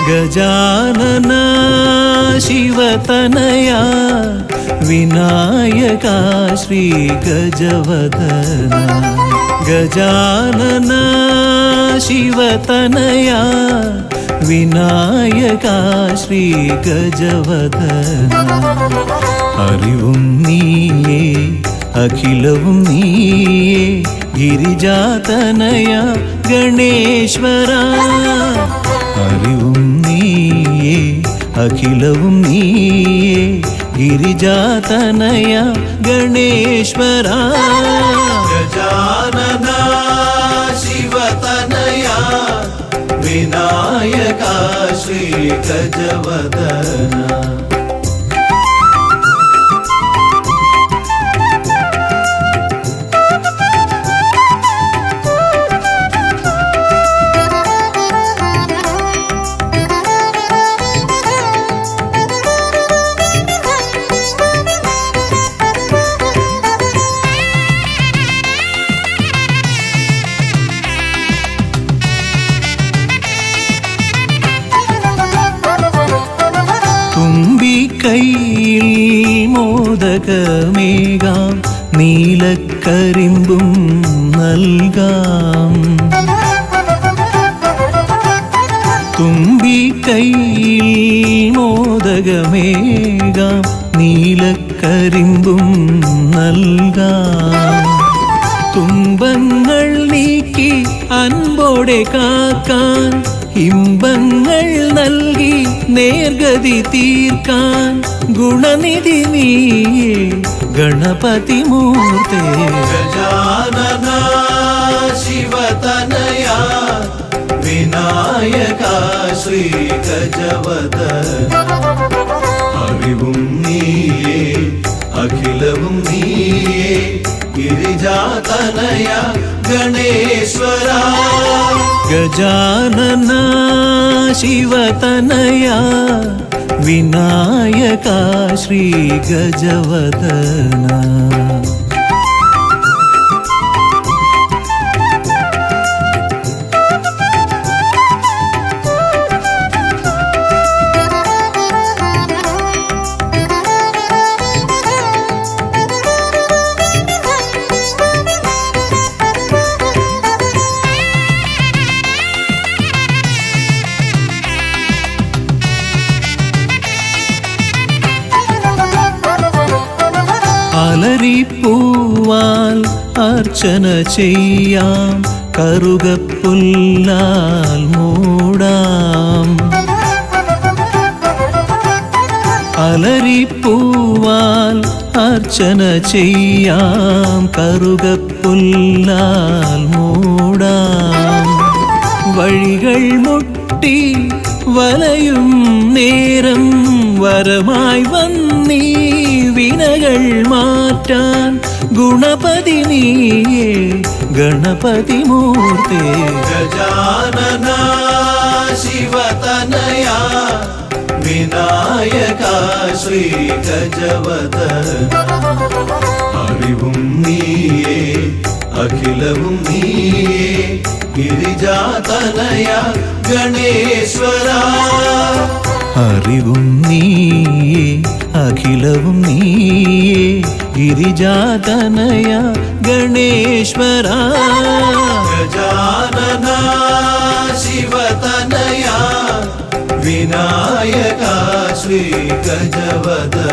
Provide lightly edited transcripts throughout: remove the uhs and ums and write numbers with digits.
गजानन शिवतनया विनायका श्री गजवदना गजानन शिवतनया विनायका श्री गजवदना അറിവും നീയേ അഖിലവും നീയേ ഗിരിജാതനയ ഗണേശ്വര അറിവും നീയേ അഖിലവും നീയേ ഗിരിജാതനയ ഗണേശ്വര ഗജാനന ശിവതനയ വിനായക ശ്രീ ഗജവദന കൈയിൽ മോദകമേകാം നീലക്കരിമ്പും നൽകാം തുമ്പി കൈയിൽ മോദകമേകാം നീലക്കരിമ്പും നൽകാം തുമ്പങ്ങൾ നീക്കി അൻപോടെ കാക്കാൻ ഇമ്പങ്ങൾ നൽകി നേർഗതി തീർക്കാൻ ഗുണനിധി നീയേ ഗണപതി മൂർത്തേ ഗജാനന ശിവതനയ വിനായക ശ്രീ ഗജവദന അറിവും നീയേ അഖിലവും നീയേ ഗിരിജാതനയ ഗണേശ്വര ഗജാനന ശിവതനയ വിനായക ശ്രീ ഗജവദന അലരിപ്പൂവാൽ അർച്ചന ചെയ്യാം കറുകപ്പുല്ലാൽ മൂടാം അലരിപ്പൂവാൽ അർച്ചന ചെയ്യാം കറുകപ്പുല്ലാൽ മൂടാം വഴികൾ മുട്ടി വലയും നേരം വരമായി വന്നീ വിനകൾ മാറ്റാൻ ഗുണപതി നീയേ ഗണപതി മൂർത്തേ ഗജാനന ശിവതനയ വിനായക ശ്രീ ഗജവദന അറിവും നീയേ അഖിലവും നീയേ ഗിരിജാതനയ ഗണേശ്വര അറിവും നീയേ അഖിലവും നീയേ ഗിരിജാതനയ ഗണേശ്വര ഗജാനന ശിവതനയ വിനായക ശ്രീ ഗജവദന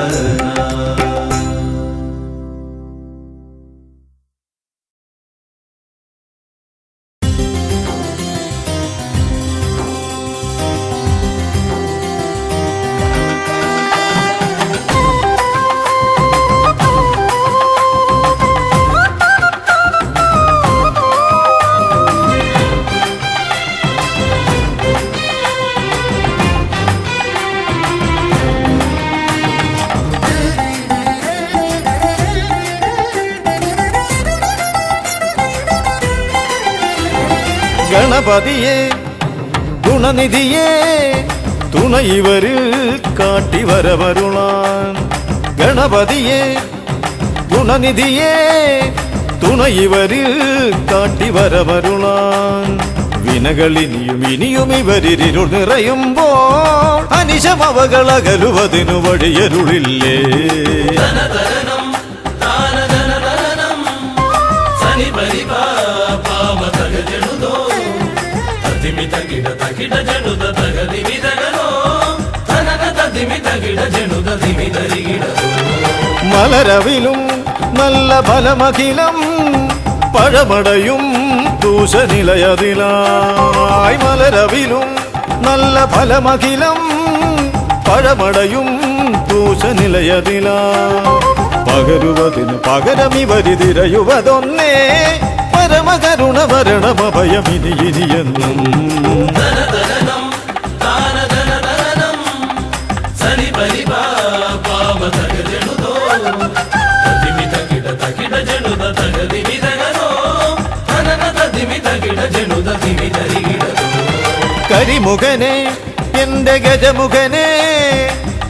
ഗണപതിയേ ഗുണനിധിയേ തുണയിവരിൽ കാട്ടി വരവരുളാൻ ഗണപതിയേ ഗുണനിധിയേ തുണയിവരിൽ കാട്ടി വരവരുളാൻ വിനകളിനിയും ഇനിയും ഇവരിരുൾ നിറയുമ്പോൾ അനിശമവകളകലുവതിനു വഴിയരുളില്ലേ. മലരവിലും നല്ല ഫലമഖിലം പഴമടയും ദൂഷനിലയതിലായി. മലരവിലും നല്ല ഫലമഖിലം പഴമടയും ദൂഷനിലയതിലാ. പകരുവതിന് പകരമിവരിതിരയുവതൊന്നേ പരമകരുണ ഭരണമഭയമിനി ഇനിയെന്നും. കരിമുഖനെ എന്റെ ഗജമുഖനെ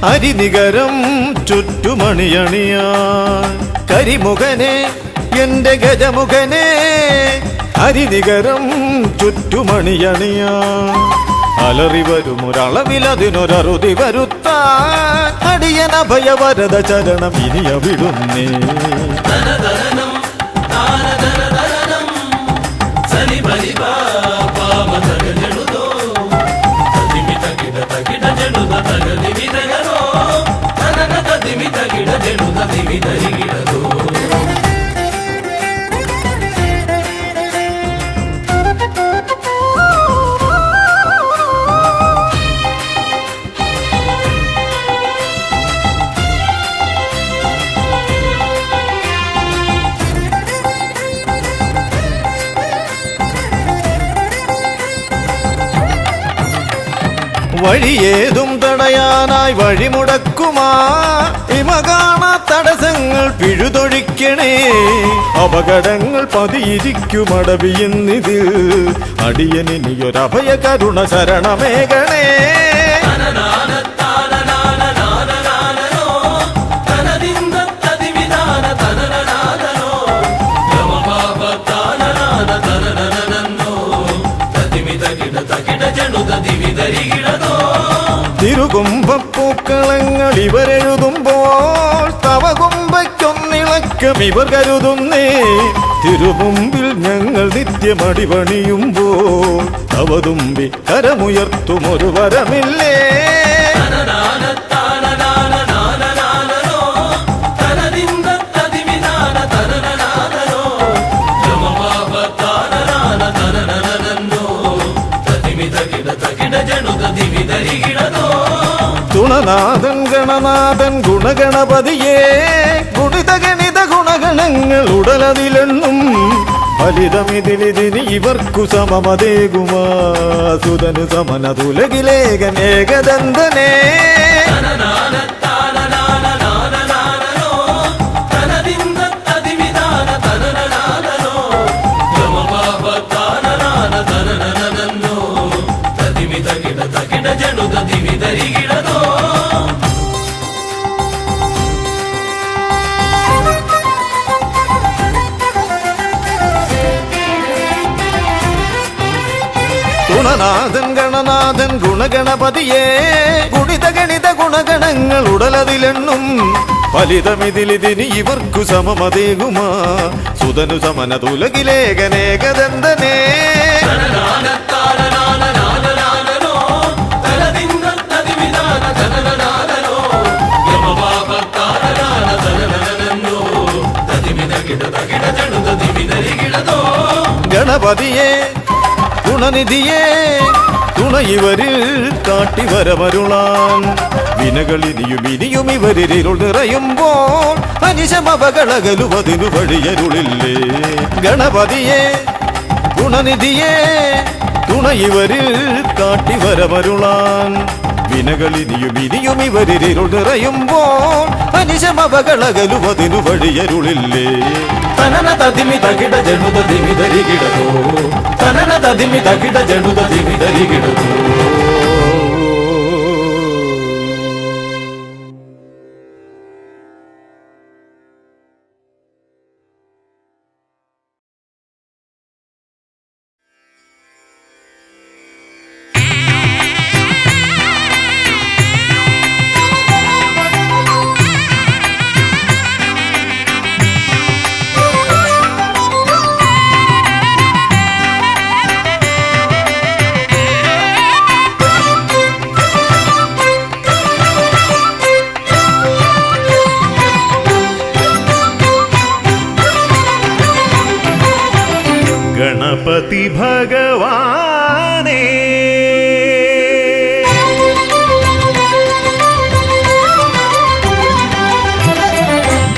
അരിനികരം ചുറ്റുമണിയണിയാൻ. കരിമുഖനെ എന്റെ ഗജമുഖനെ അരിനികരം ചുറ്റുമണിയണിയാൻ. അലറി വരുമൊരളവിലതിനൊരറുതി വരുത്താൻ അടിയനഭയവരദ ചരണം ഇനിയവിടുന്നേ. വഴിയേതും തടയാനായി വഴിമുടക്കുമാ ഇമകാണ തടസ്സങ്ങൾ പിഴുതൊഴിക്കണേ. അപകടങ്ങൾ പതിയിരിക്കുമടവിയെന്നിതിൽ അടിയനിയൊരഭയ കരുണ ശരണമേകണേ. തിരുകുംഭപ്പൂക്കളങ്ങൾ ഇവരെഴുതുമ്പോൾ തവകുംഭയ്ക്കൊന്നിളക്കം ഇവർ കരുതുന്നേ. തിരുമുമ്പിൽ ഞങ്ങൾ നിത്യമടിപണിയുമ്പോൾ തവതുമ്പി കരമുയർത്തുമൊരു വരമില്ലേ. തുണനാഥൻ ഗണനാഥൻ ഗുണഗണപതിയേ ഗുണിത ഗണിത ഗുണഗണങ്ങൾ ഉടലതിലെണ്ണും. ഫലിതമിതിലിതിന് ഇവർക്കു സമമതേകുമാ സുതനു സമനതുലകിലേകൻ ഏകദന്തനേ. ഗുണനാഥൻ ഗണനാഥൻ ഗുണഗണപതിയേ ഗുണിത ഗണിത ഗുണഗണങ്ങൾ ഉടലതിലെണ്ണും. ഫലിതമിതിലിതിന് ഇവർക്കു സമമതേകുമാ സുതനു സമനതുലകിലേകനേകദന്തനേ. ഗണപതിയേ ഗുണനിധിയേ തുണയിവരിൽ കാട്ടിവരമരുളാൻ. വിനകളിനിയും ഇനിയും ഇവരിരുൾ നിറയുമ്പോൾ അനിശമവകളകലുവതിനു വഴിയരുളില്ലേ. ഗണപതിയേ ഗുണനിധിയേ തുണയിവരിൽ കാട്ടിവരമരുളാൻ. വിനകളിനിയും ഇനിയും ഇവരിരുൾ നിറയുമ്പോൾ അനിശമവകളകലുവതിനു വഴിയരുളില്ലേ. തനന തതിമി തകിട ജനുത ദിമിതരികിടതോ തനന തതിമി തകിട ജനുത ദിമിതരികിടതോ. ഗണപതി ഭഗവാനേ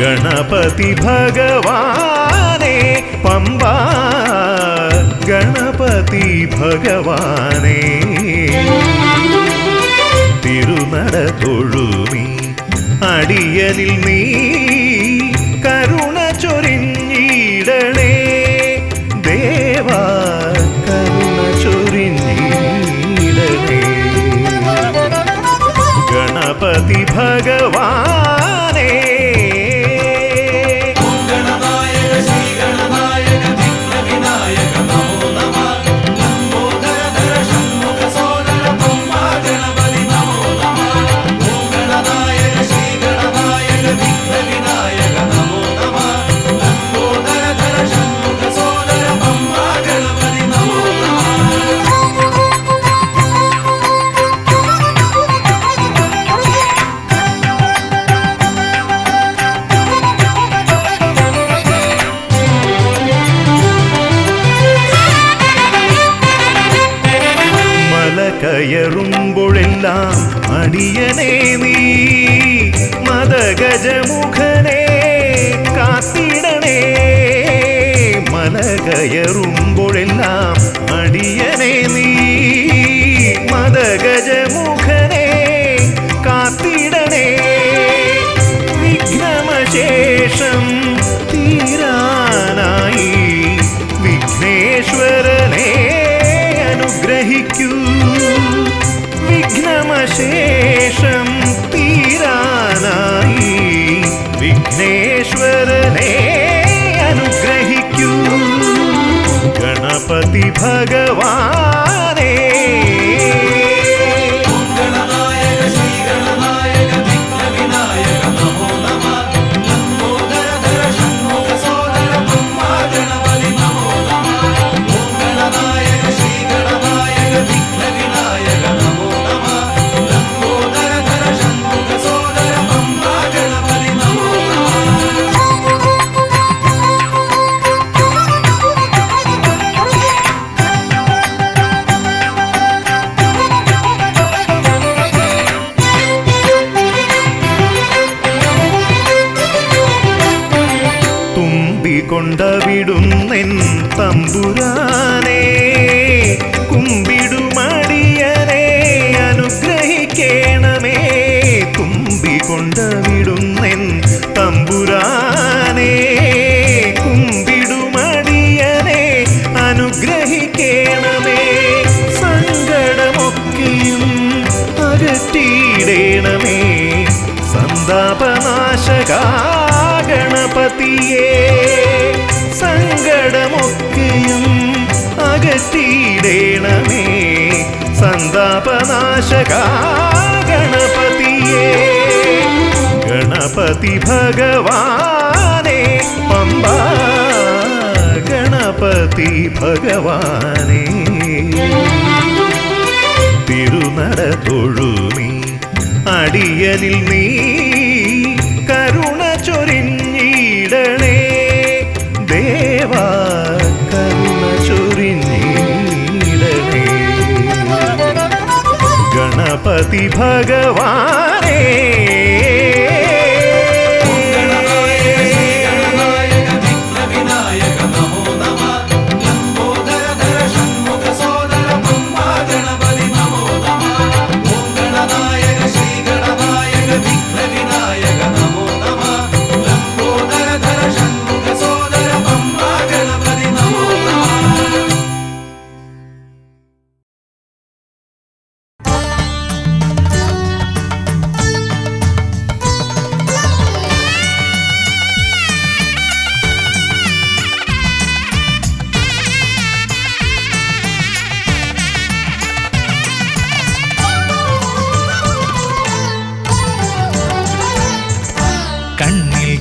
ഗണപതി ഭഗവാനേ പമ്പ ഗണപതി ഭഗവാനേ തിരുനട തൊഴുമി അടിയനിൽ നീ കരുണ ചൊരിഞ്ഞിടണേ ദേവാ കരുണ ചൊരിഞ്ഞിടണേ ഗണപതി ഭഗവാനേ കയറുമ്പോഴെല്ലാം അടിയനേ നീ മദഗജമുഖനെ കാത്തിടണേ മല കയറുമ്പോഴെല്ലാം അടിയനേ നീ മദഗജമുഖനെ കാത്തിടണേ വിഘ്നമശേഷം തീരാനായി വിഘ്നേശ്വരനെ അനുഗ്രഹിക്കൂ വിഘ്നമശേഷം തീരാനായി വിഘ്നേശ്വരനെ അനുഗ്രഹിക്കൂ ഗണപതി ഭഗവാനേ കൊണ്ടവിടുന്നെൻ തമ്പുരാനെ കുമ്പിടുമടിയനെ അനുഗ്രഹിക്കണമേ കുമ്പികൊണ്ടവിടുന്നെൻ തമ്പുരാനെ കുമ്പിടുമടിയനെ അനുഗ്രഹിക്കണമേ സങ്കടമൊക്കെയും അകറ്റിയിടണമേ സന്താപനാശകാ ഗണപതിയേ സങ്കടമൊക്കെയും അകറ്റിയിടണമേ സന്താപനാശകാ ഗണപതിയേ ഗണപതി ഭഗവാനേ പമ്പ ഗണപതി ഭഗവാനേ തിരുനട തൊഴുമി അടിയനിൽ നീ കരുണ ചൊരിഞ്ഞിടണേ ദേവാ കരുണ ചൊരിഞ്ഞിടണേ ഗണപതി ഭഗവാനേ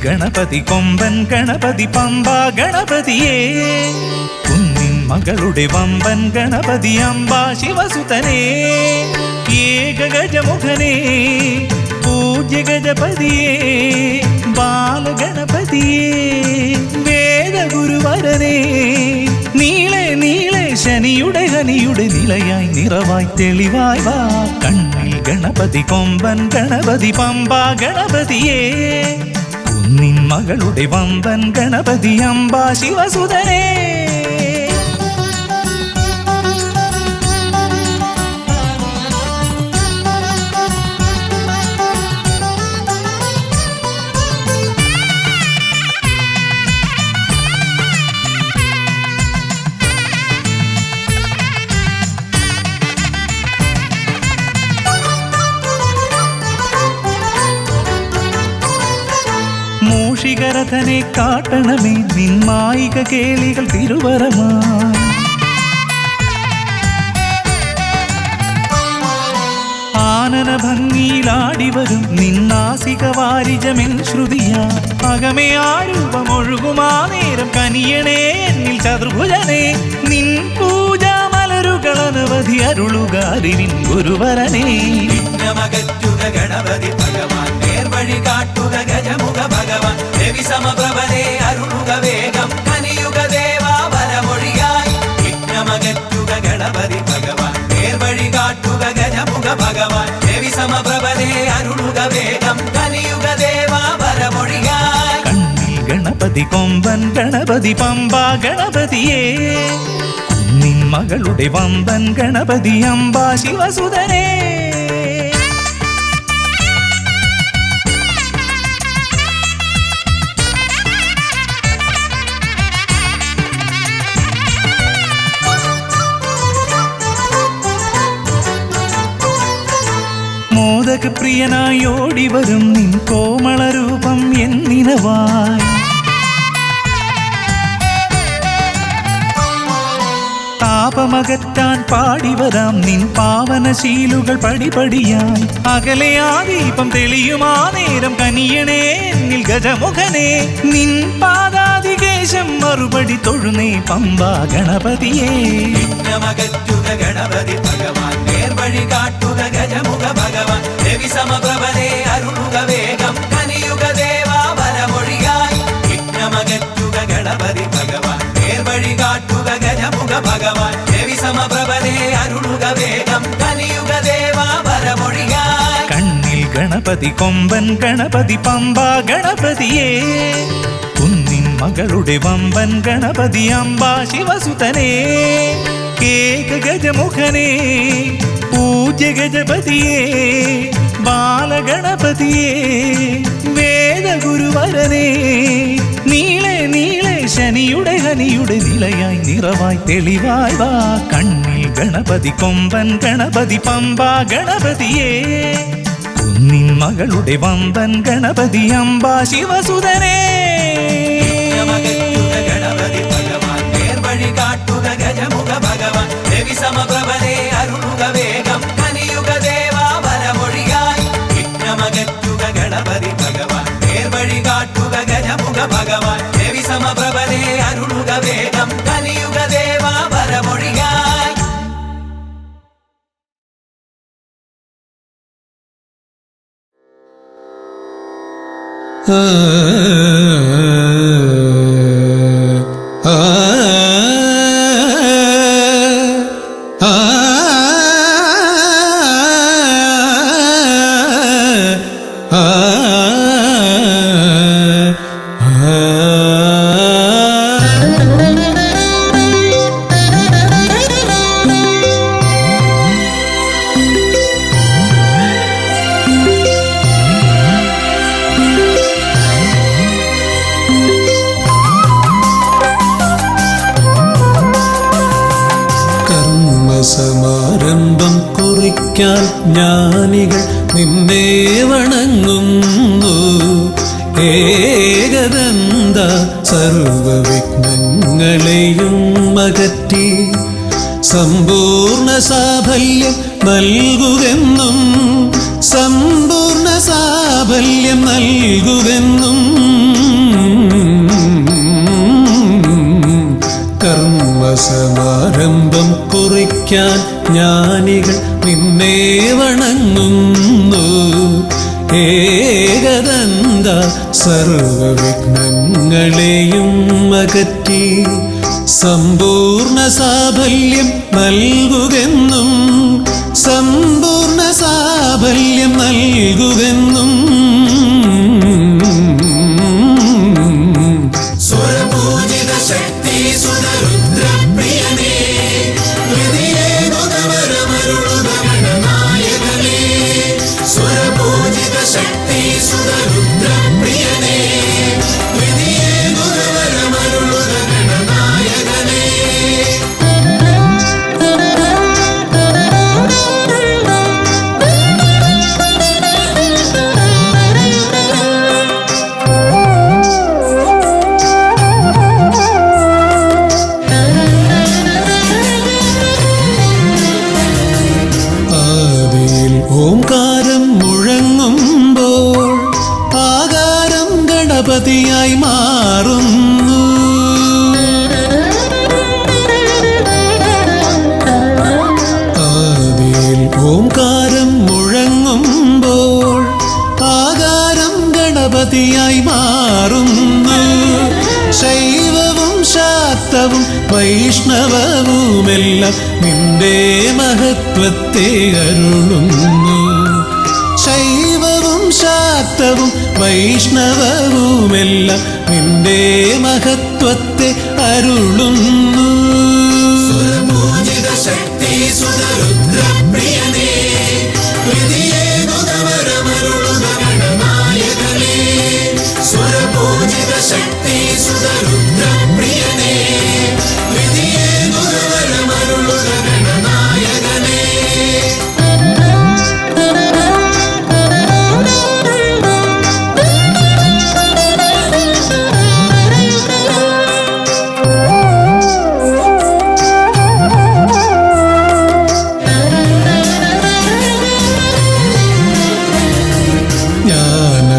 ഗണപതി കൊമ്പൻ ഗണപതി പമ്പ ഗണപതിയേ കുന്നിൻ മകളുടെ വമ്പൻ ഗണപതി അമ്പ ശിവസുതനേ ഏകഗജമുഖനേ പൂജ്യ ഗജപതിയേ ബാലഗണപതിയേ വേദഗുരുവരനേ നീളെ കനിയുടെ നിലയായി നിറവായി തെളിവായി വാ കണ്ണിൽ ഗണപതി കൊമ്പൻ ഗണപതി പമ്പാ ഗണപതിയേ കുന്നിൻ മകളുടെ വമ്പൻ ഗണപതി അംബാ ശിവസുതനേ മൂഷികരഥനെ കാട്ടണമേ നിന്മായിക കേളികൾ തിരുവരമായി ആനന ഭംഗിയിലാടിവരും നിന്നാസിക വാരിജമെൻ ശ്രുതിയാ അകമേ ആരൂപമൊഴുകുമാ നേരം കനിയണേ എന്നിൽ ചതുർഭുജനേ നിൻ പൂജാമലരുകളനവധി അരുളുകാരിൻ ഗുരുവരനേ വിഘ്നമകറ്റുക ഗണപതി ഭഗവാൻ നേർവഴി കാട്ടുക ഗജമുഖ ഭഗവാൻ രവി സമപ്രഭനെ അരുളുക വേഗം കനിയുക ദേവാ വരമൊഴിയായി വിഘ്നമകറ്റുക ഗണപതി ഭഗവാൻ നേർവഴി കാട്ടുക ഗജമുഖ ഭഗവാൻ രവി സമപ്രഭനെ അരുളുക വേഗം കനിയുക ദേവാ വരമൊഴിയായി കണ്ണിൽ ഗണപതി കൊമ്പൻ ഗണപതി പമ്പാ ഗണപതിയേ കുന്നിൻ മകളുടെ വമ്പൻ ഗണപതി അംബാ ശിവസുതനേ മോദകപ്രിയനായി ഓടിവരും നിൻ കോമളരൂപം എന്നിനവായി താപമകറ്റാൻ പാടിവരാം നിൻ പാവനശീലുകൾ പടിപടിയായി അകലെ ആ ദീപം തെളിയുമാ നേരം കനിയണേ എന്നിൽ ഗജമുഖനെ നിൻ പാദാതികേശം മറുപടി തൊഴുന്നേ പമ്പാ ഗണപതിയേ വിഘ്നമകറ്റുക ഗണപതി ഭഗവാൻ നേർവഴി കാട്ടുക ഗജമുഖ ഭഗവാൻ രവി സമപ്രഭനെ അരുളുക വേഗം കനിയുക ദേവാ വരമൊഴിയായി വിഘ്നമകറ്റുക ഗണപതി ഭഗവാൻ നേർവഴി കാട്ടുക ഗജമുഖ ഭഗവാൻ രവി സമപ്രഭനെ അരുളുക വേഗം കനിയുക ദേവാ വരമൊഴിയായി കണ്ണിൽ ഗണപതി കൊമ്പൻ ഗണപതി പമ്പാ ഗണപതിയേ കുന്നിൻ മകളുടെ വമ്പൻ ഗണപതി അംബാ ശിവസുതനേ ഏക ഗജമുഖനേ പൂജ്യ ഗജപതിയേ ബാലഗണപതിയേ വേദഗുരുവരനേ നീളെ നീളെ ശനിയുടെ ഹനിയുടെ നിലയായി നിറവായി തെളിവായി വാ കണ്ണിൽ ഗണപതി കൊമ്പൻ ഗണപതി പമ്പാ ഗണപതിയേ കുന്നിൻ മകളുടെ വമ്പൻ ഗണപതി അംബാ ശിവസുതനേ വിഘ്നമകറ്റുക ഗണപതി ഭഗവാൻ നേർവഴി കാട്ടുക ഗജമുഖ ഭഗവാൻ രവി സമപ്രഭനെ അരുളുക വേഗം കനിയുക ദേവാ വരമൊഴിയായി വിഘ്നമകറ്റുക ഗണപതി ഭഗവാൻ നേർവഴി കാട്ടുക ഗജമുഖ ഭഗവാൻ രവി സമപ്രഭനെ അരുളുക വേഗം കനിയുക ദേവാ വരമൊഴിയായി സമാരംഭം കുറിക്കാൻ ജ്ഞാനികൾ നിന്നെ വണങ്ങുന്നു ഏകദന്ത സർവവിഘ്നങ്ങളെയും അകറ്റി സമ്പൂർണ്ണ സാഫല്യം നൽകുകെന്നും സമ്പൂർണ്ണ സാഫല്യം നൽകുകെന്നും കർമ്മസമാരംഭം കുറിക്കാൻ ജ്ഞാനികൾ നിന്നെ വണങ്ങുന്നു ഏകദന്ത സർവവിഘ്നങ്ങളെയും അകറ്റി സമ്പൂർണ്ണ സാഫല്യം നൽകുകെന്നും സമ്പൂർണ്ണ സാഫല്യം നൽകുകെന്നും സ്വരപൂജിത ശക്തി സുതരുദ്രപ്രിയനേ ഹൃദയേ ഗുണവരമരുളുക ഗണനായകനേ സ്വരപൂജിത ശക്തി സുതരുദ്രപ്രിയനേ ഹൃദയേ ഗുണവരമരുളുക ഗണനായകനേ ആദിയിൽ ഓംകാരം മുഴങ്ങുമ്പോൾ ആകാരം ഗണപതിയായി മാറുന്നു. ആദിയിൽ ഓംകാരം മുഴങ്ങുമ്പോൾ ആകാരം ഗണപതിയായി മാറുന്നു. ശൈവവും ശാക്തവും വൈഷ്ണവവുമെല്ലാം നിന്റെ മഹത്വത്തെ അരുളുന്നു. ശൈവവും ശാക്തവും വൈഷ്ണവവുമെല്ലാം നിന്റെ മഹത്വത്തെ അരുളുന്നു. സ്വരപൂജിത ശക്തി സുതരുദ്രപ്രിയനേ ഹൃദയേ ഗുണവരമരുളുക ഗണനായകനേ സ്വരപൂജിത ശക്തി സുതരുദ്രപ്രിയനേ ഹൃദയേ ഗുണവരമരുളുക ഗണനായകനേ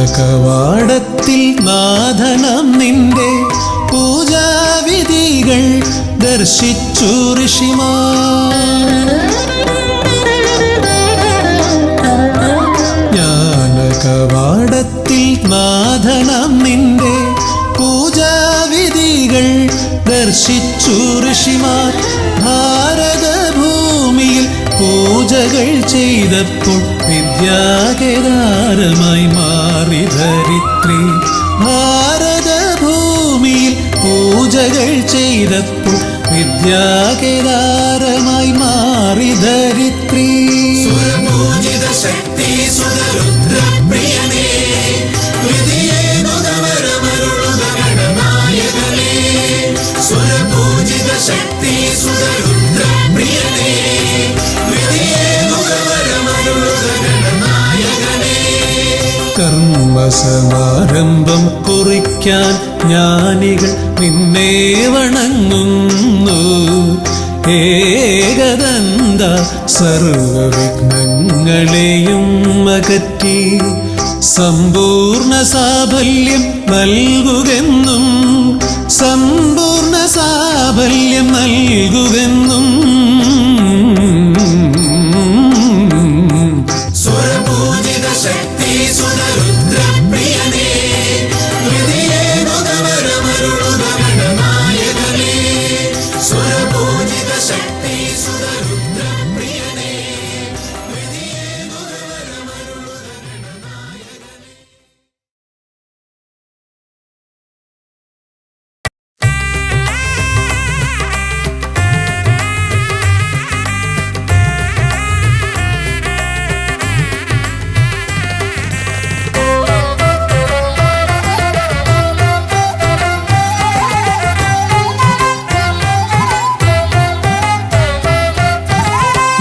ജ്ഞാനകവാടത്തിൽ നാഥനം നിന്റെ പൂജാവിധികൾ ദർശിച്ചു ഋഷിമാർ. ജ്ഞാനകവാടത്തിൽ നാഥനം നിന്റെ പൂജാവിധികൾ ദർശിച്ചു ഋഷിമാർ. ഭാരതഭൂമിയിൽ പൂജകൾ ചെയ്തപ്പോൾ വിദ്യാകേദാരമായി മാറി ധരിത്രി. ഭാരതഭൂമിയിൽ പൂജകൾ ചെയ്തപ്പോൾ വിദ്യാകേദാരമായി മാറി ധരിത്രി. സ്വരപൂജിത ശക്തി സുതരുദ്രപ്രിയനേ ഹൃദയേ ഗുണവരമരുളുക ഗണനായകനേ സ്വരപൂജിത ശക്തി സുതരുദ്രപ്രിയനേ ഹൃദയേ ഗുണവരമരുളുക ഗണനായകനേ കർമ്മസമാരംഭം കുറിക്കാൻ ജ്ഞാനികൾ നിന്നെ വണങ്ങുന്നു. ഏകദന്ത സർവവിഘ്നങ്ങളെയും അകറ്റി സമ്പൂർണ്ണ സാഫല്യം നൽകുകെന്നും സമ്പൂർണ്ണ സാഫല്യം നൽകുകെന്നും സ്വരപൂജിത ശക്തി സുതരുദ്രപ്രിയനേ ഹൃദയേ ഗുണവരമരുളുക ഗണനായകനേ സ്വരപൂജിത ശക്തി സുതരുദ്രപ്രിയനേ ഹൃദയേ ഗുണവരമരുളുക ഗണനായകനേ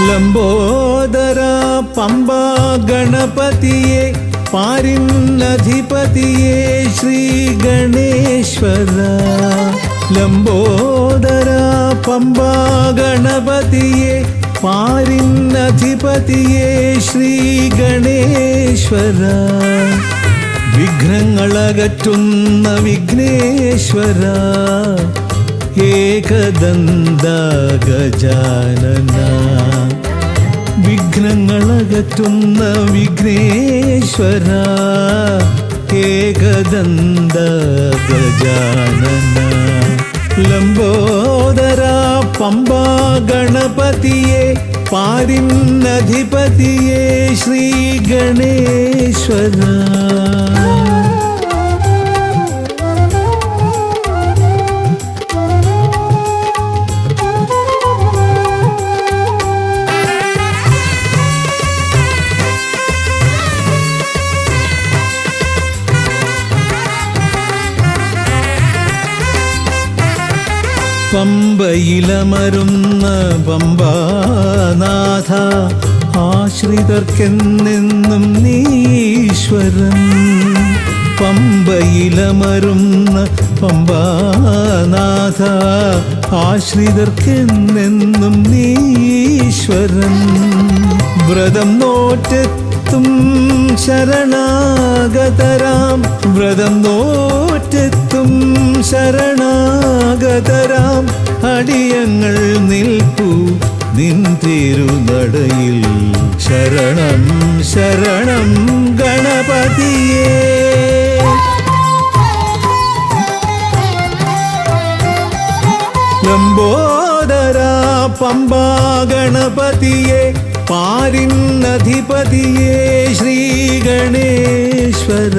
ലംബോദര പമ്പ ഗണപതിയെ പാരിന്നധിപതിയെ ശ്രീ ഗണേശ്വര. ലംബോദര പമ്പ ഗണപതിയെ പാരിന്നധിപതിയെ ശ്രീ ഗണേശ്വര. വിഘ്നങ്ങളകറ്റുന്ന വിഘ്നേശ്വര ഏകദന്ത ഗജാനന. വിഘ്നങ്ങളകറ്റുന്ന വിഘ്നേശ്വര ഏകദന്ത ഗജാനന. ലംബോ ലംബോദരാ പമ്പാ ഗണപതിയെ പാരിന്നധിപതിയെ ശ്രീ ഗണേശ്വര. പമ്പയിലമരുന്ന പമ്പാനാഥ ആശ്രിതർക്കെന്നെന്നും നീശ്വരൻ. പമ്പയിലമരുന്ന പമ്പാനാഥ ആശ്രിതർക്കെന്നെന്നും നീശ്വരൻ. വ്രതം നോറ്റെത്തും ശരണാഗതരാം വ്രതം നോറ്റെത്തും ശരണാഗതരാം അടിയങ്ങൾ നിൽപ്പു നിൻ തിരുനടയിൽ. ശരണം ശരണം ഗണപതിയേ. ലംബോദരാ പമ്പാ ഗണപതിയെ പാരിന്നധിപതിയെ ശ്രീ ഗണേശ്വര.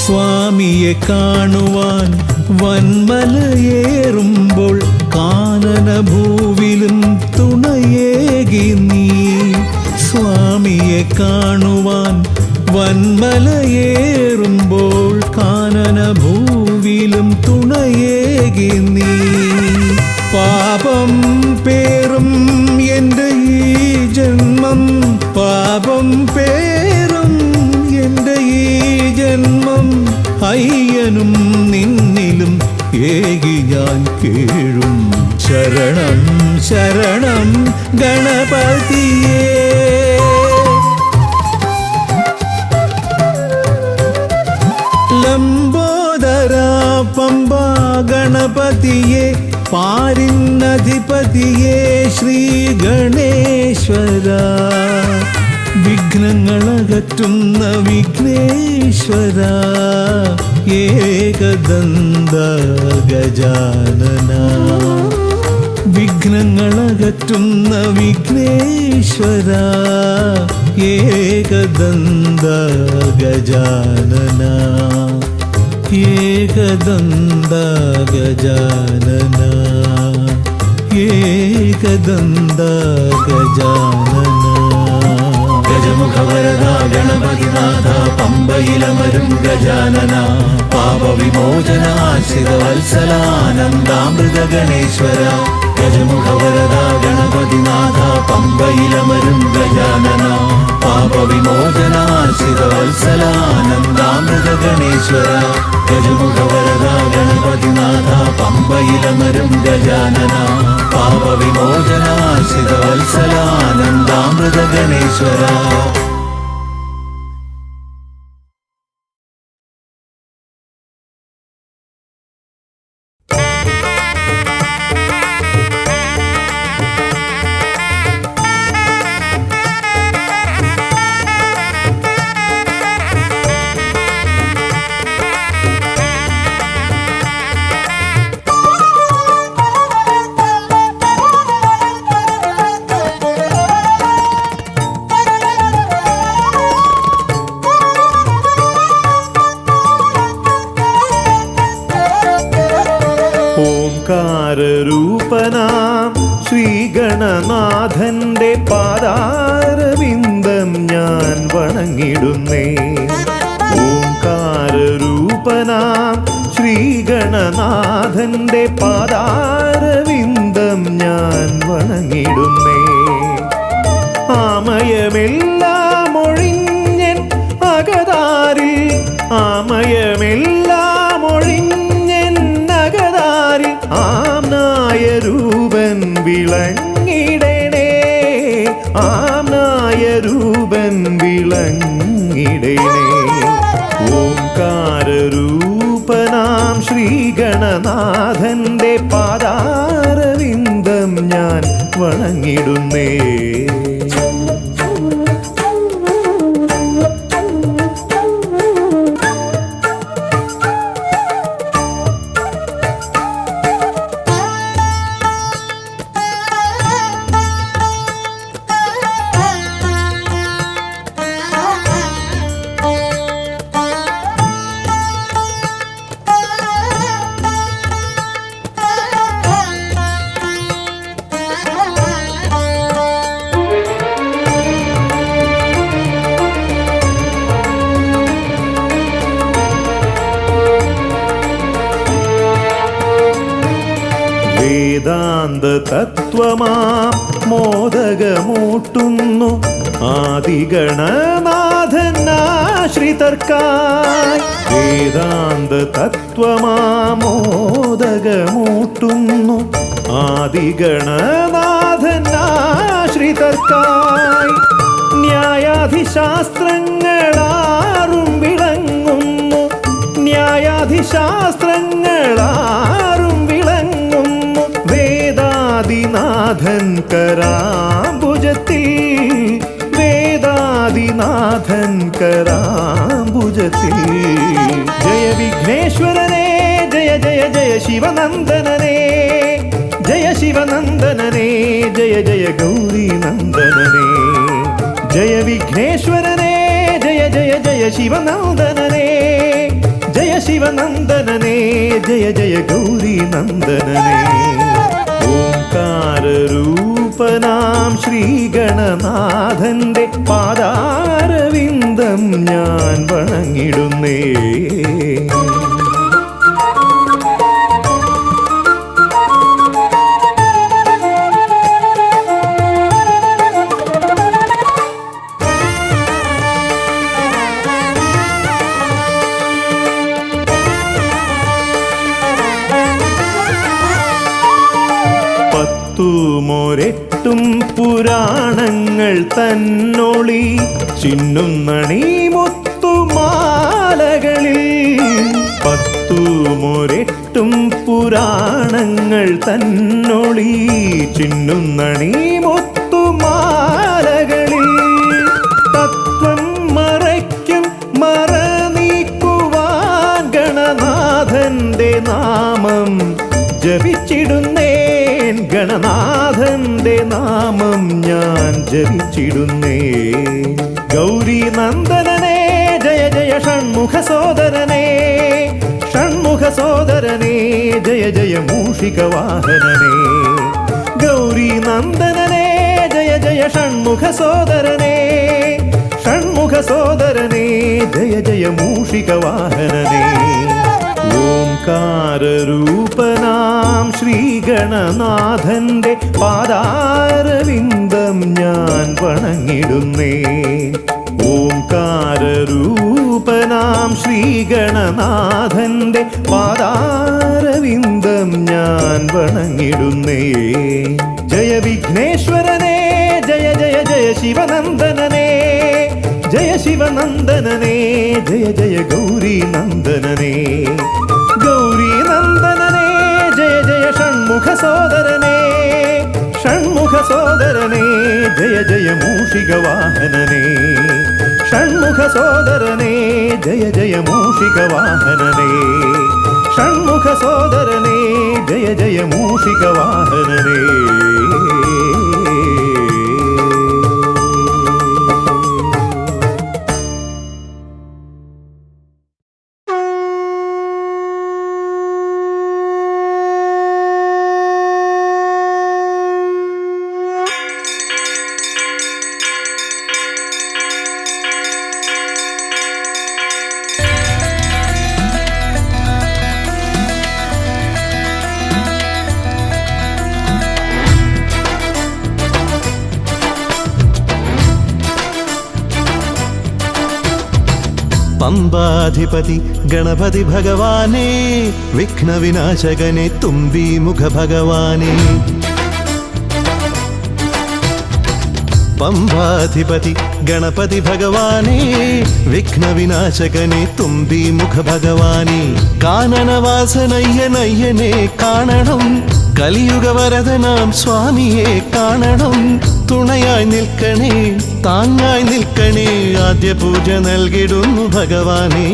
സ്വാമിയെ കാണുവാൻ വന്മലയേറുമ്പോൾ കാനനഭൂവിലും തുണയേകി നീ. സ്വാമിയെ കാണുവാൻ വന്മലയേറുമ്പോൾ കാനനഭൂവിലും തുണയേകി നീ. പാപം പേറും എൻ്റെ ഈ ജന്മം പാപം പേറും എൻ്റെ ഈ ജന്മം അയ്യനും നിന്നിലും ഏകി ഞാൻ കേഴും. ശരണം ശരണം ഗണപതിയേ. ലംബോദരാ പമ്പാ ഗണപതിയെ പാരിന്നധിപതിയെ ശ്രീ ഗണേശ്വര. വിഘ്നങ്ങളകറ്റുന്ന വിഘ്നേശ്വര ഏകദന്ത ഗജാനന. വിഘ്നങ്ങളകറ്റുന്ന വിഘ്നേശ്വര ഏകദന്ത ഗജാനന. ഏകദന്ത ഗജാനന ഏകദന്ത ഗജാനന. ഗജമുഖവരദ ഗണപതിനാഥ പമ്പയിലമരും ഗജാനന. പാപവിമോചന ആശ്രിത വത്സലാനന്ദാമൃത ഗണേശ്വര. ഗജമുഖവരദ ഗണപതിനാഥ പമ്പയിലമരും ഗജാനന. പാപവിമോചന ആശ്രിത വത്സലാനന്ദാമൃത ഗണേശ്വര. ഗജമുഖവരദ ഗണപതിനാഥ പമ്പയിലമരും ഗജാനന. പാപവിമോചന ആശ്രിത വത്സലാനന്ദാമൃത ഗണേശ്വര. ഓംകാരരൂപനാം ശ്രീഗണനാഥന്റെ പാദാരവിന്ദം ഞാൻ വണങ്ങിടുന്നേ. ഓംകാരരൂപനാം ശ്രീഗണനാഥന്റെ പാദാരവിന്ദം ഞാൻ വണങ്ങിടുന്നേ. ആമയമെല്ലാം ഒഴിഞ്ഞൻ അകതാരിൽ ആമയമെല്ലാം ഒഴിഞ്ഞൻ അകതാരിൽ ആംനാഥ ശ്രീഗണനാഥന്റെ പാദാരവിന്ദം ഞാൻ വണങ്ങിടുന്നേ. വേദാന്ത തത്വമാം മോദകമൂട്ടുന്നു ആദിഗണനാഥനാശ്രിതർക്കായി. വേദാന്ത തത്വമാം മോദകമൂട്ടുന്നു ആദിഗണനാഥനാശ്രിതർക്കായി. ന്യായാധിശാസ്ത്രങ്ങളാറും വിളങ്ങുന്നു, ന്യായാധിശാസ്ത്രങ്ങളാറും വിളങ്ങുന്നു. വേദാദിനാഥൻ കരാംബുജത്തിൽ, വേദാദിനാഥൻ കരാംബുജത്തിൽ. ജയ വിഘ്നേശ്വരനേ ജയ ജയ ജയ ശിവനന്ദനനേ, ജയ ശിവനന്ദനനേ ജയ ജയ ഗൗരി നന്ദനനേ. ജയ വിഘ്നേശ്വരനേ ജയ ജയ ജയ ശിവനന്ദനനേ, ജയ ശിവനന്ദനനേ ജയ ജയ ഗൗരി നന്ദനനേ. ഓംകാരരൂപനാം ശ്രീഗണനാഥന്റെ പാദാരവിന്ദം ഞാൻ വണങ്ങിടുന്നേ. പത്തുമൊരെട്ടും പുരാണങ്ങൾ തന്നൊളി ചിന്നുന്നണി മുത്തുമാലകളിൽ. പത്തുമൊരെട്ടും പുരാണങ്ങൾ തന്നൊളി ചിന്നുന്നണി മുത്തുമാലകളിൽ. തത്വം മറയ്ക്കും മറ നീക്കുവാൻ ഗണനാഥന്റെ നാമം ജപിച്ചിടുന്നേൻ, ഗണനാഥന്റെ നാമം ഞാൻ ജപിച്ചിടുന്നേ. ഗൗരി നന്ദനനേ ജയ ജയ ഷൺമുഖ സോദരനേ, ഷൺമുഖ സോദരനേ ജയ ജയ മൂഷിക വാഹനനേ. ഗൗരി നന്ദനനേ ജയ ജയ ഷൺമുഖ സോദരനേ, ഷൺമുഖ സോദരനേ ജയ ജയ മൂഷിക വാഹനനേ. ഓംകാരരൂപനാം ശ്രീഗണനാഥന്റെ പാദാരവിന്ദം ഞാൻ വണങ്ങിടുന്നേ. ഓംകാരരൂപനാം ശ്രീഗണനാഥന്റെ പാദാരവിന്ദം ഞാൻ വണങ്ങിടുന്നേ. ജയ വിഘ്നേശ്വരനേ ജയ ജയ ജയ ശിവനന്ദനനേ, ജയ ശിവനന്ദനനേ ജയ ജയ ഗൗരി നന്ദനനേ. ഗൗരി നന്ദനനേ ജയ ജയ ഷൺമുഖ സോദരനേ, ഷൺമുഖ സോദരനേ ജയ ജയ മൂഷിക വാഹനനേ. ഷൺമുഖ സോദരനേ ജയ ജയ മൂഷിക വാഹനനേ, ഷൺമുഖ സോദരനേ ജയ ജയ മൂഷിക വാഹനനേ. പമ്പാധിപതി ഗണപതി ഭഗവാനേ, വിഘ്നവിനാശകനെ തുമ്പി മുഖ ഭഗവാനേ. പമ്പാധിപതി ഗണപതി ഭഗവാനേ വിഘ്നവിനാശകനെ തുമ്പി മുഖ ഭഗവാനേ കാനനവാസനയ്യനയ്യനെ കാണണം കലിയുഗവരദനാം സ്വാമിയെ കാണണം തുണയായി നിൽക്കണേ താങ്ങായി നിൽക്കണേ ആദ്യ പൂജ നൽകിടുന്നു ഭഗവാനേ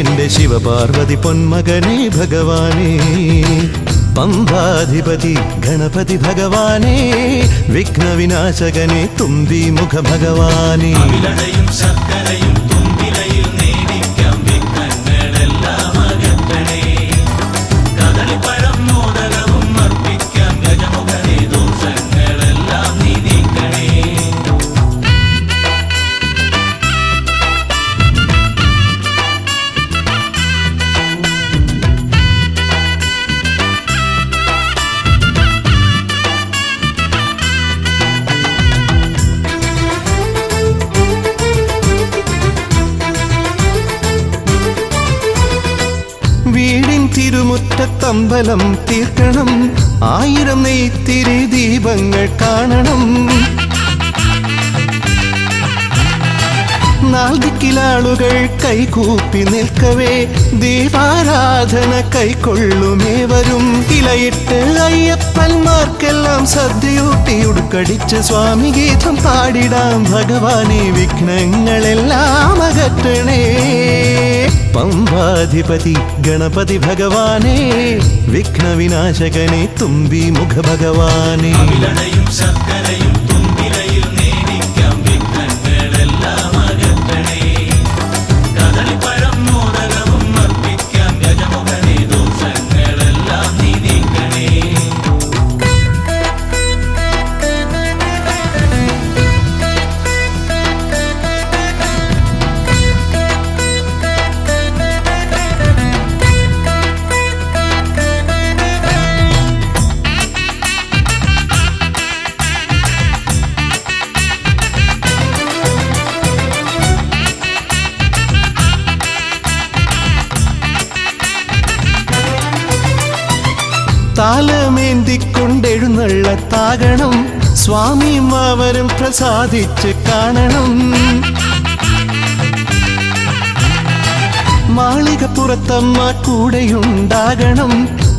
എൻ്റെ ശിവപാർവതി പൊന്മകനെ ഭഗവാനേ പമ്പാധിപതി ഗണപതി ഭഗവാനേ വിഘ്നവിനാശകനെ തുമ്പി മുഖ ഭഗവാനേ ശർക്കരയും തുമ്പിലയിൽ നേടിക്കാം വിഘ്നങ്ങളെല്ലാം അകറ്റണേ കദളിപ്പഴം മോദകവും അർപ്പിക്കാം ഗജമുഖനെ ദോഷങ്ങളെല്ലാം നീ നീക്കണേ വീടിൻ തിരുമുറ്റത്തമ്പലം തീർക്കണം 1000 നെയ്ത്തിരി ദീപങ്ങൾ കാണണം നാൽദിക്കിലാളുകൾ കൈകൂപ്പി നിൽക്കവേ ദീപാരാധന കൈക്കൊള്ളുമേവരും ഇലയിട്ട് അയ്യപ്പന്മാർക്കെല്ലാം സദ്യയൂട്ടി ഉടുക്കടിച്ച് സ്വാമി ഗീതം പാടിടാം ഭഗവാനെ വിഘ്നങ്ങളെല്ലാം അകറ്റണേ പമ്പാധിപതി ഗണപതി ഭഗവാനേ വിഘ്നവിനാശകനെ തുമ്പി മുഖ ഭഗവാനേ ശർക്കരയും തുമ്പിലയിൽ നേടിക്കാം വിഘ്നങ്ങളെല്ലാം അകറ്റണേ കദളിപ്പഴം മോദകവും അർപ്പിക്കാം ഗജമുഖനെ ദോഷങ്ങളെല്ലാം നീ നീക്കണേ താലമേന്തിക്കൊണ്ടെഴുന്നള്ളത്താകണം സ്വാമിയും അവരും പ്രസാദിച്ച് കാണണം മാളികപ്പുറത്തമ്മ കൂടെയുണ്ടാകണം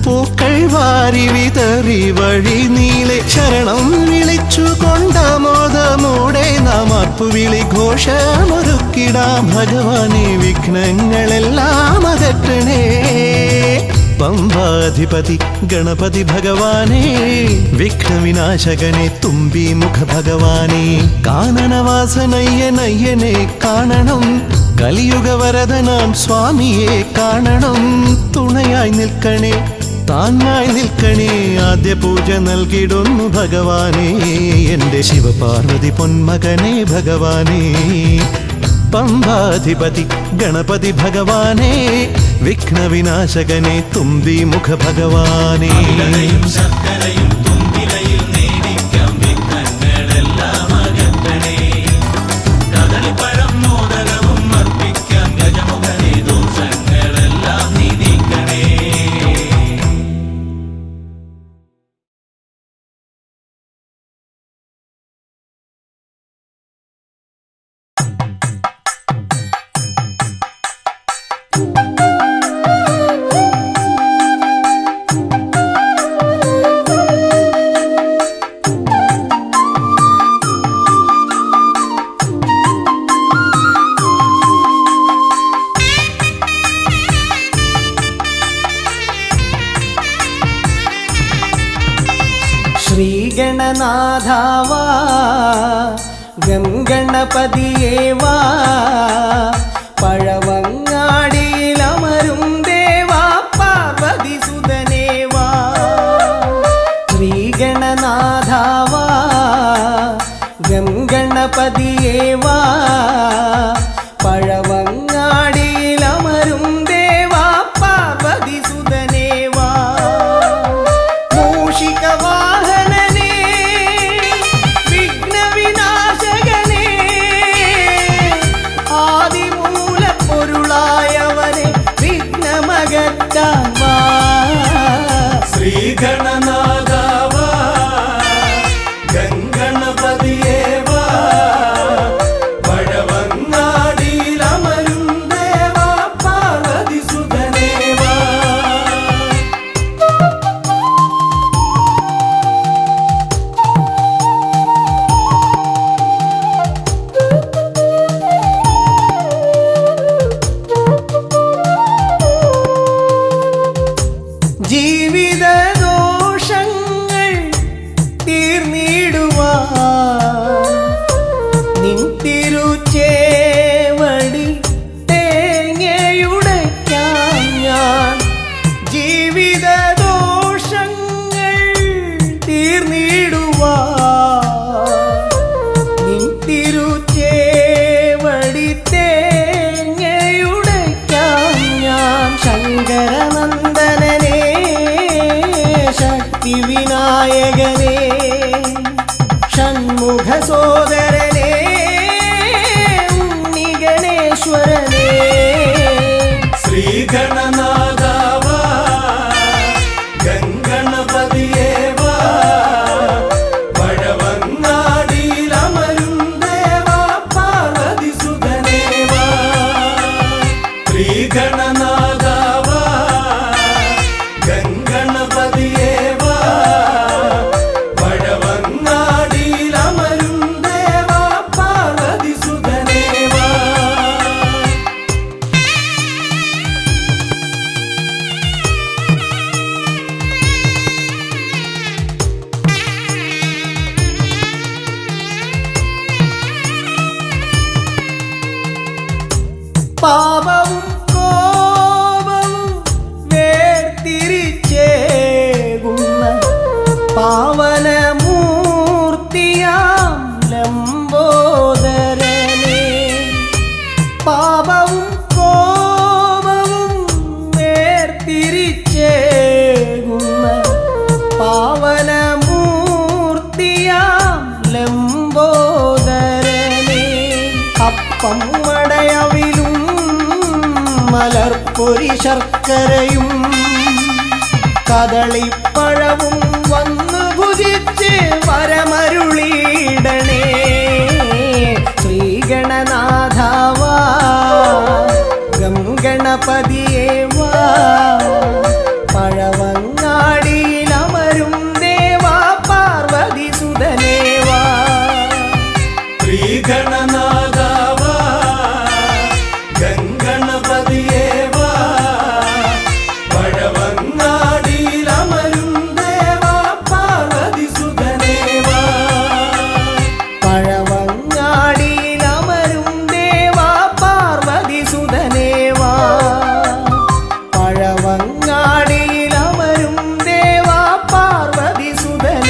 പൂക്കൾ വാരി വിതറി വഴി നീളെ ശരണം വിളിച്ചു കൊണ്ടാമോദമോടെ നാം അർപ്പുവിളി ഘോഷമൊരുക്കിടാം ഭഗവാനെ വിഘ്നങ്ങളെല്ലാം അകറ്റണേ പമ്പാധിപതി ഗണപതി ഭഗവാനേ വിഘ്നവിനാശകനെ തുമ്പി മുഖ ഭഗവാനേ കാനനവാസനയ്യനയ്യനെ കാണണം കലിയുഗവരദനാം സ്വാമിയെ കാണണം തുണയായി നിൽക്കണേ താങ്ങായി നിൽക്കണേ ആദ്യ പൂജ നൽകിടുന്നു ഭഗവാനേ എൻ്റെ ശിവപാർവതി പൊന്മകനെ ഭഗവാനേ പമ്പാധിപതി ഗണപതി ഭഗവാനേ വിഘ്നവിനാശകനെ തുമ്പി മുഖ ഭഗവാനേ ശർക്കരയും തുമ്പിലയിൽ നേടിക്കാം വിഘ്നങ്ങളെല്ലാം അകറ്റണേ കദളിപ്പഴം മോദകവും അർപ്പിക്കാം ഗജമുഖനെ ദോഷങ്ങളെല്ലാം നീ നീക്കണേ ശ്രീഗണനാഥാവാ ഗംഗണപതിയേവാ പഴവങ്ങാടിയിലമരും ദേവാ പാർവതി സുതനേവാ ശ്രീഗണനാഥാവാ ഗംഗണപതിയേവാ പഴവങ്ങാടിയിലമരും ദേവാ പാർവതി സുതനേവാ മൂഷികവാഹനനേ വിഘ്നവിനാശകനേ ആദിമൂലപ്പൊരുളായവനെ വിഘ്നമകറ്റാൻ വാ ശ്രീഗണനാഥാവാ ഗംഗണപതിയേവാ ശക്തി വിനായകനേ ഷൺമുഖ സോദരനേ ഉണ്ണി ഗണേശ്വരനേ ശ്രീഗണനാഥാവാ ഗംഗണപതിയേവാ വഴവങ്ങാടിയിലമരും ദേവാ പാർവതിസുതനേവാ ശ്രീഗണനാഥാവാ ഗംഗണപതിയേവാ വഴവങ്ങാടിയിലമരും ദേവാ പാർവതിസുതനേവാ പാപവും കോപവും വേർതിരിച്ചേകുന്ന പാവനമൂർത്തിയാം ലംബോദരനേ പാപവും കോപവും വേർതിരിച്ചേകുന്ന പാവനമൂർത്തിയാം ലംബോദരനേ അപ്പം മടയവിലും മലർപ്പൊരി ശർക്കരയും കദളിപ്പഴവും വന്നു ഭുജിച്ച് വരമരുളിയിടണേ ശ്രീഗണനാഥാവാ ഗംഗണപതിയേവാ പഴവങ്ങാടിയിലമരും ദേവാ പാർവതിസുതനേവാ ശ്രീഗണനാഥാവാ ഗംഗണപതിയേവാ വഴവങ്ങാടിയിലമരും ദേവാ പാർവതിസുതനേവാ പഴവങ്ങാടിയിലമരും ദേവാ പാർവതിസുതനേവാ പഴവങ്ങാടിയിലമരും ദേവാ പാർവതിസുതനേവാ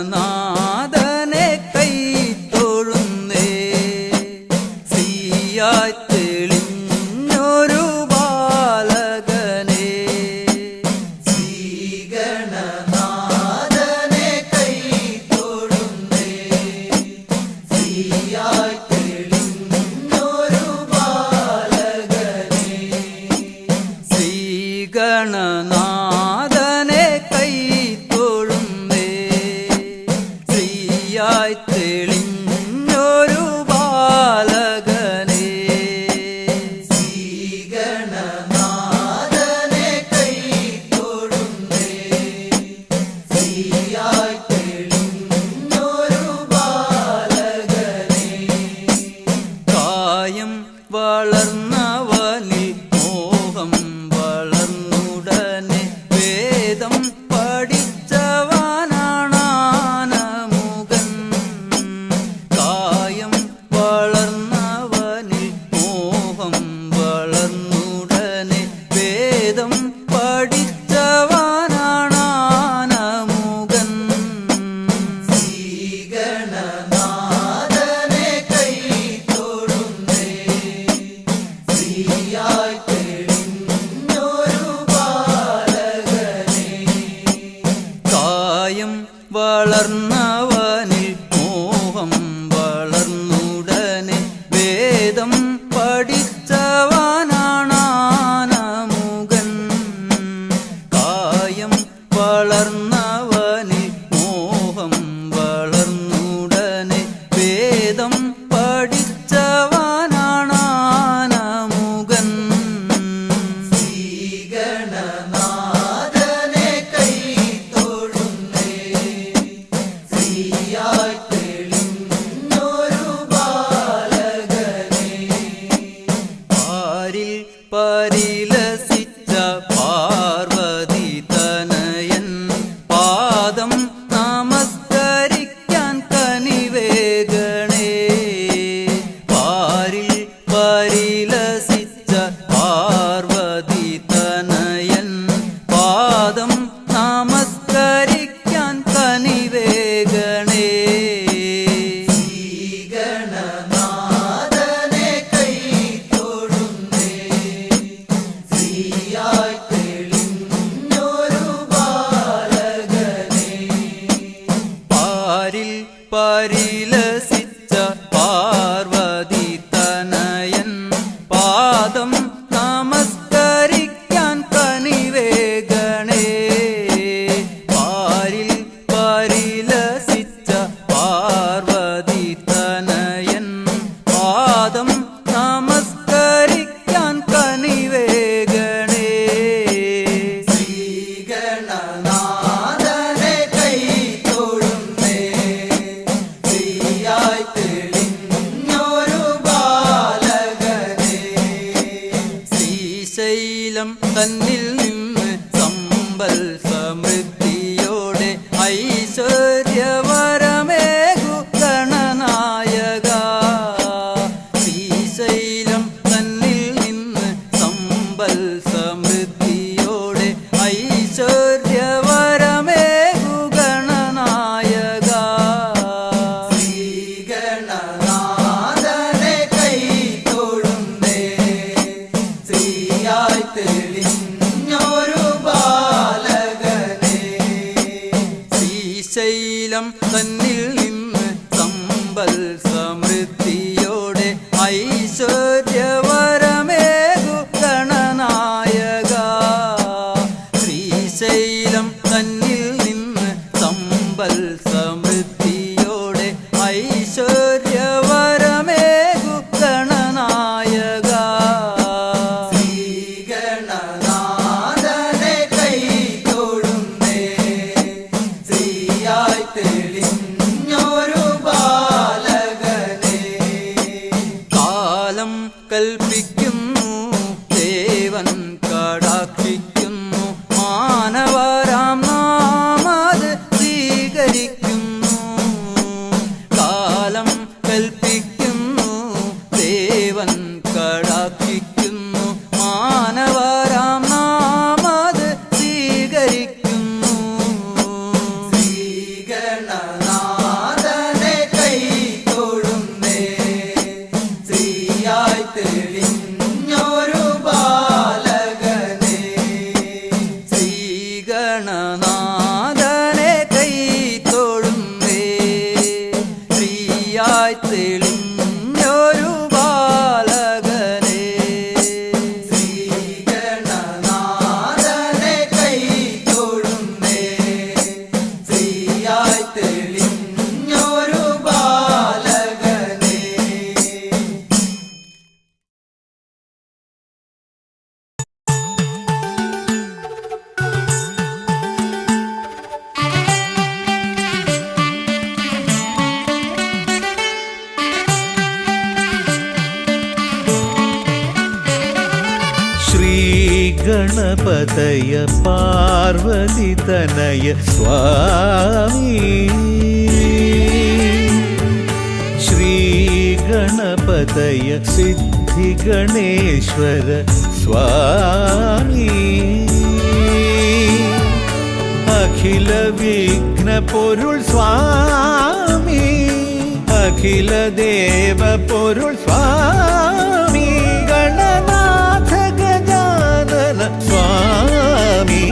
ശ്രീഗണനാഥനെ കൈത്തൊഴുന്നേ ശ്രീയായി തെളിഞ്ഞൊരു ബാലകനെ ശ്രീഗണനാഥനെ കൈത്തൊഴുന്നേ ശ്രീയായി തെളിഞ്ഞൊരു ബാലകനെ ശ്രീഗണനാഥനെ കൈത്തൊഴുന്നേ ശ്രീയായി തെളിഞ്ഞൊരു ബാലകനെ ശ്രീഗണനാഥനെ കൈത്തൊഴുന്നേ ശ്രീയായി തെളിഞ്ഞൊരു ബാലകനെ കായം വളർന്നവനിൽ മോഹം വളർന്നുടനെ വേദം പഠിച്ചവനാണാനമുകൻ കായം വളർന്നവനിൽ മോഹം വളർന്നുടനെ വേദം പഠിച്ചവനാണാനമുകൻ ശ്രീഗണനാഥനെ കൈത്തൊഴുന്നേ ശ്രീയായി തെളിഞ്ഞൊരു ബാലകനെ കായം വളർന്നവനിൽ മോഹം വളർന്നുടനെ വേദം പഠിച്ചവനാണാനമുകൻ കായം വളർന്നവനിൽ മോഹം വളർന്നുടനെ വേദം പഠിച്ചവനാണാനമുകൻ ശ്രീഗണനാഥനെ കൈത്തൊഴുന്നേ ശ്രീയായി തെളിഞ്ഞൊരു ബാലകനെ പാരിൽ പരിലസിച്ച പാർവതി തനയൻ പാദം നമസ്കരിക്കാൻ കനിവേഗണേ പാ ശ്രീശൈലം തന്നിൽ നിന്ന് സമ്പൽ സമൃദ്ധിയോടെ ഐശ്വര്യവരമേകു ഗണനായക. ശ്രീശൈലം തന്നിൽ നിന്ന് സമ്പൽ സമൃദ്ധിയോടെ ഐശ്വര്യവരമേകു ഗണനായക. ശ്രീഗണനാഥനെ കൈ തൊഴുന്നേ, ശ്രീയായി തെളിഞ്ഞൊരു ബാലകനെ. ശ്രീശൈലം തന്നിൽ നിന്ന് സമ്പൽ സമൃദ്ധിയോടെ ഐശ്വര്യവരമേകു ഗണനായക. ശ്രീശൈലം തന്നിൽ നിന്ന് സമ്പൽ സമൃദ്ധിയോടെ ഐശ്വര്യവരമേകു ഗണനായക. ശ്രീഗണനാഥനെ കൈ തൊഴുന്നേ, ശ്രീയായി തെളിഞ്ഞൊരു ബാലകനെ. കാലം കൽപ്പിക്കുന്നു ദേവൻ കടാക്ഷിക്കുന്നു മാനവരാം നാമത് സ്വീകരിക്കുന്നു. കാലം കൽപ്പിക്കുന്നു ദേവൻ കടാക്ഷിക്കുന്നു മാനവരാം നാമത് സ്വീകരിക്കുന്നു. ശ്രീഗണനാഥനെ കൈ തൊഴുന്നേ, ശ്രീയായി തെളിഞ്ഞൊരു ബാലകനെ. ശ്രീഗണനാഥനെ കൈ തൊഴുന്നേ, ശ്രീയായി തെളിഞ്ഞൊരു ബാലകനെ. ശ്രീഗണനാഥനെ കൈ തൊഴുന്നേ, ശ്രീയായി തെളിഞ്ഞൊരു ബാലകനെ. ശ്രീഗണപതയ പാർവതിതനയ സ്വാമി. ശ്രീഗണപതയ സിദ്ധിഗണേശ്വര സ്വാമി. അഖില വിഘ്ന പൊരുൾ സ്വാമി, അഖില ദേവ പൊരുൾ സ്വാമി. ഗണനാഥ ഗജാനന സ്വാമി.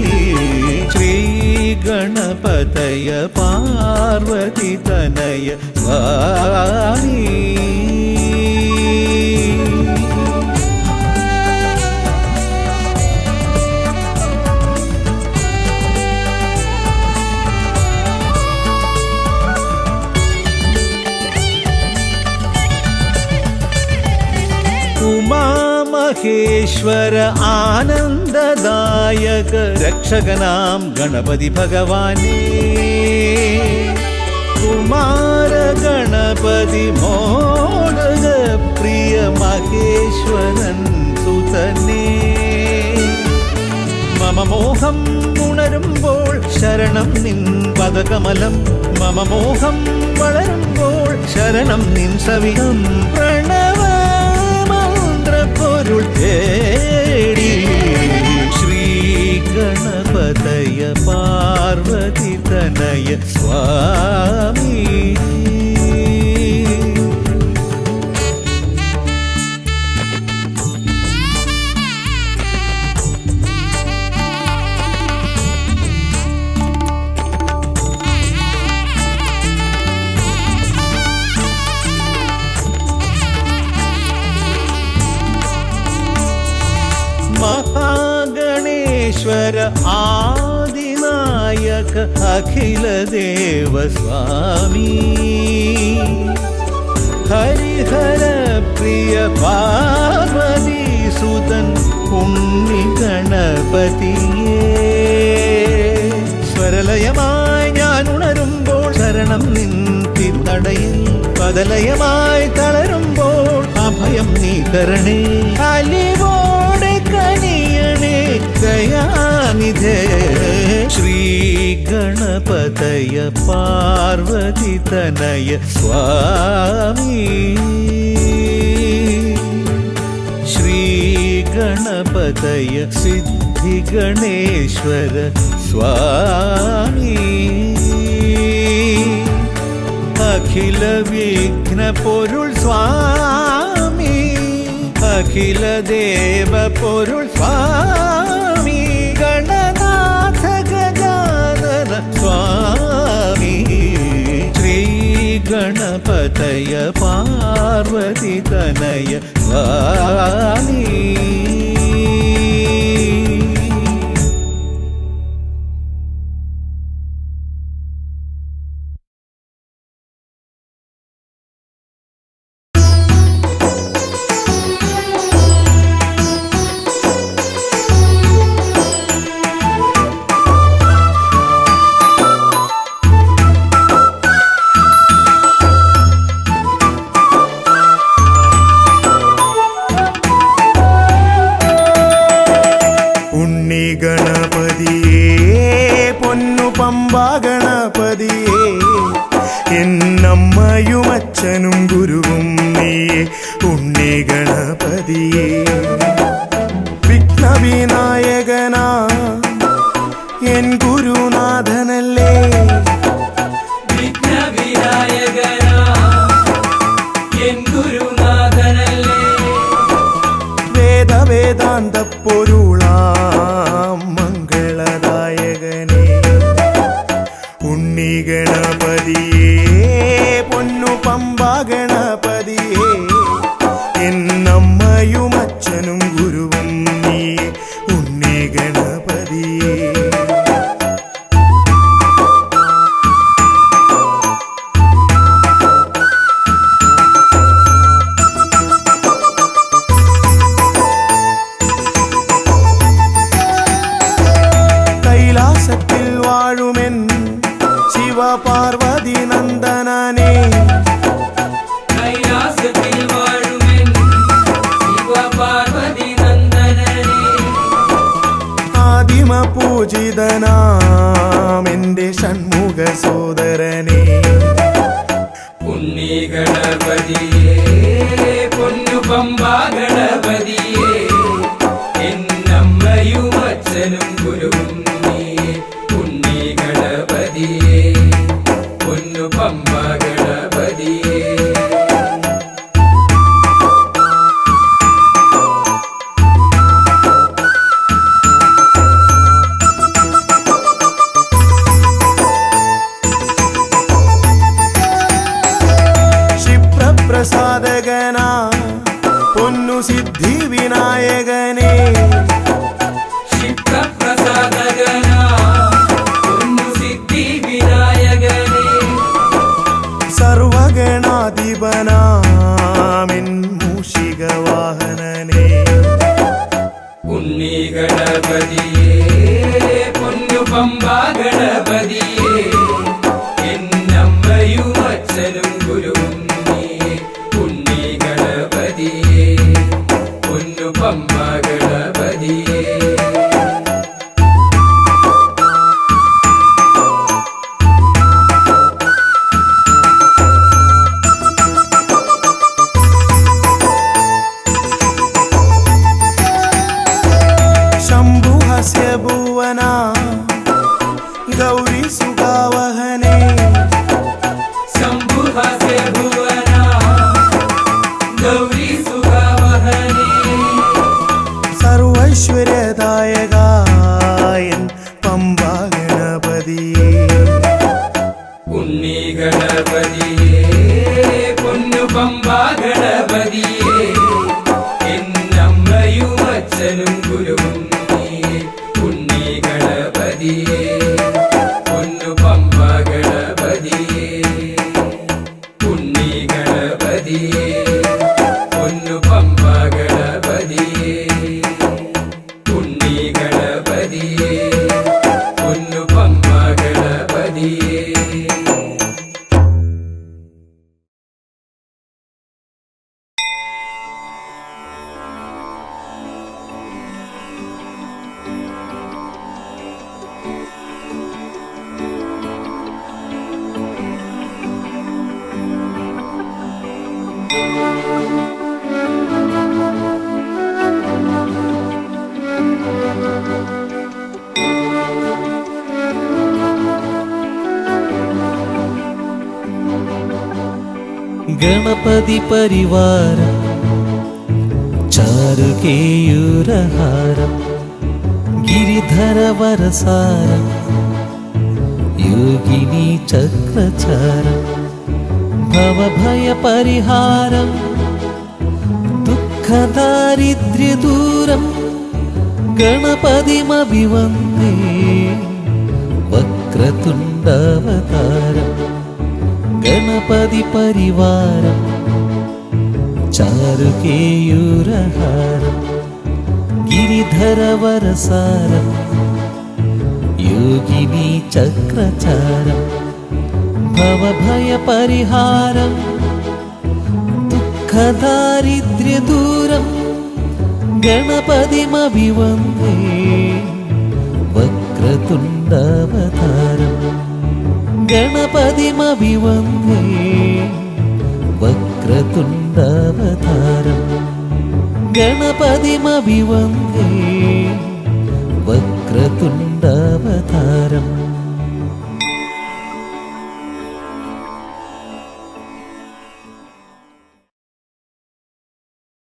ശ്രീഗണപതയ പാർവതിതനയ സ്വാമി. ഉമാമഹേശ്വര ആനന്ദദായക രക്ഷകനാം ഗണപതി ഭഗവാനേ. കുമാര ഗണപതി മോദക പ്രിയ മഹേശ്വരൻ സുതനേ. മമ മോഹം ഉണരുമ്പോൾ ശരണം നിൻ പദകമലം. മമ മോഹം വളരുമ്പോൾ ശരണം നിൻ സവിധം. പ്രണവ പൊരുൾ തേടി ശ്രീഗണപതയ പാർവതിതനയ സ്വാമി. മഹാഗണേശ്വര ആദിനായക അഖില ദേവ സ്വാമി. ഹരിഹര പ്രിയ പാർവതി സുതൻ ഉണ്ണി ഗണപതിയേ. സ്വരലയമായി ഞാൻ ഉണരുമ്പോൾ ശരണം നിൻ തിരുനടയിൽ. പദലയമായി തളരുമ്പോൾ അഭയം നീ തരണേ. അലിവോടെ കനിയണേ ഗണപതയ പാർവതി തനയ സ്വാമി ശ്രീ ഗണപതയ സിദ്ധി ഗണേശ്വര സ്വാമി അഖില വിഘ്ന പൊരുൾ സ്വാമി അഖില ദേവ പൊരുൾ സ്വാമി ഗണനാഥ ഗജാനന സ്വാമി ശ്രീ ഗണപതയ പാർവതി തനയ സ്വാമി എന്നമ്മയും അച്ഛനും ഗുരുവും നീയേ ഉണ്ണി ഗണപതിയേ വിഘ്നവിനായകനാ എൻ ഗുരുനാഥനല്ലേ വിഘ്നവിനായകനാ എൻ ഗുരുനാഥനല്ലേ വേദാന്ത പൊരുളാം മംഗളദായകനേ ഉണ്ണി ഗണപതിയേ പൊന്നു പമ്പ ഗണപതിയേ എന്നമ്മയും അച്ഛനും ഗുരുവും നീയേ ഉണ്ണി ഗണപതിയേ കൈലാസത്തിൽ വാഴുമെൻ പാർവതി നന്ദനനേ കൈലാസത്തിൽ വാഴുമെൻ ശിവ പാർവതി നന്ദനനേ ആദിമ പൂജിതനാം എന്റെ ഷൺമുഖ സോദരനേ ഉണ്ണി ഗണപതിയേ പൊന്നു പമ്പ ഗണപതിയേ എന്നമ്മയും അച്ഛനും ഗുരുവും നീയേ ഉണ്ണി ഗണപതിയേ പൊന്നു പമ്പ ഗണപതിയേ ക്ഷിപ്രപ്രസാദകനാ പൊന്നു സിദ്ധി വിനായകനേ ക്ഷിപ്രപ്രസാദകനാ പൊന്നു സിദ്ധി വിനായകനേ സർവഗണാധിപനാമിൻ മൂഷിക വാഹനനേ ഉണ്ണി ഗണപതിയേ പൊന്നു പമ്പ ഗണപതിയേ എന്നമ്മയും അച്ഛനും ഗുരുവും നീയേ ഉണ്ണി ഗണപതിയേ പൊന്നു പമ്പ ഗണപതിയേ ശംഭുഹസ്യ ഭുവനാ ഗൗരി സുഖാവഹനേ ശംഭുഹസ്യ ഭുവനാ ഗൗരി സുഖാവഹനേ സർവൈശ്വര്യദായകായൻ പമ്പ ഗണപതിയേ ഉണ്ണി ഗണപതിയേ പൊന്നു പമ്പ ഗണപതിയേ എന്നമ്മയും അച്ഛനും ഗുരുവും നീയേ ഉണ്ണി ഗണപതിയേ പൊന്നു പമ്പ ഗണപതിയേ ഉണ്ണി ഗണപതിയേ പൊന്നു പമ്പ ഗണപതിയേ ഉണ്ണി ഗണപതിയേ പൊന്നു പമ്പ ഗണപതിയേ ഗണപതി പരിവാരം ചാരുകേയൂരഹാരം ഗിരിധര വരസാരം യോഗിനി ചക്രചാരം ഭവഭയ പരിഹാരം ദുഃഖദാരിദ്ര്യദൂരം ഗണപതിമഭിവന്ദേ വക്രതുണ്ടവതാരം ഗണപതി പരിവാരം ചാരുകേയൂരഹാരം ഗിരിധര വരസാരം യോഗിനി ചക്രചാരം ഭവഭയ പരിഹാരം ദുഃഖദാരിദ്ര്യദൂരം ഗണപതിമഭിവന്ദേ വക്രതുണ്ടവതാരം ഗണപതിമഭിവന്ദേ വക്രതുണ്ടവതാരം ഗണപതിമഭിവന്ദേ വക്രതുണ്ടവതാരം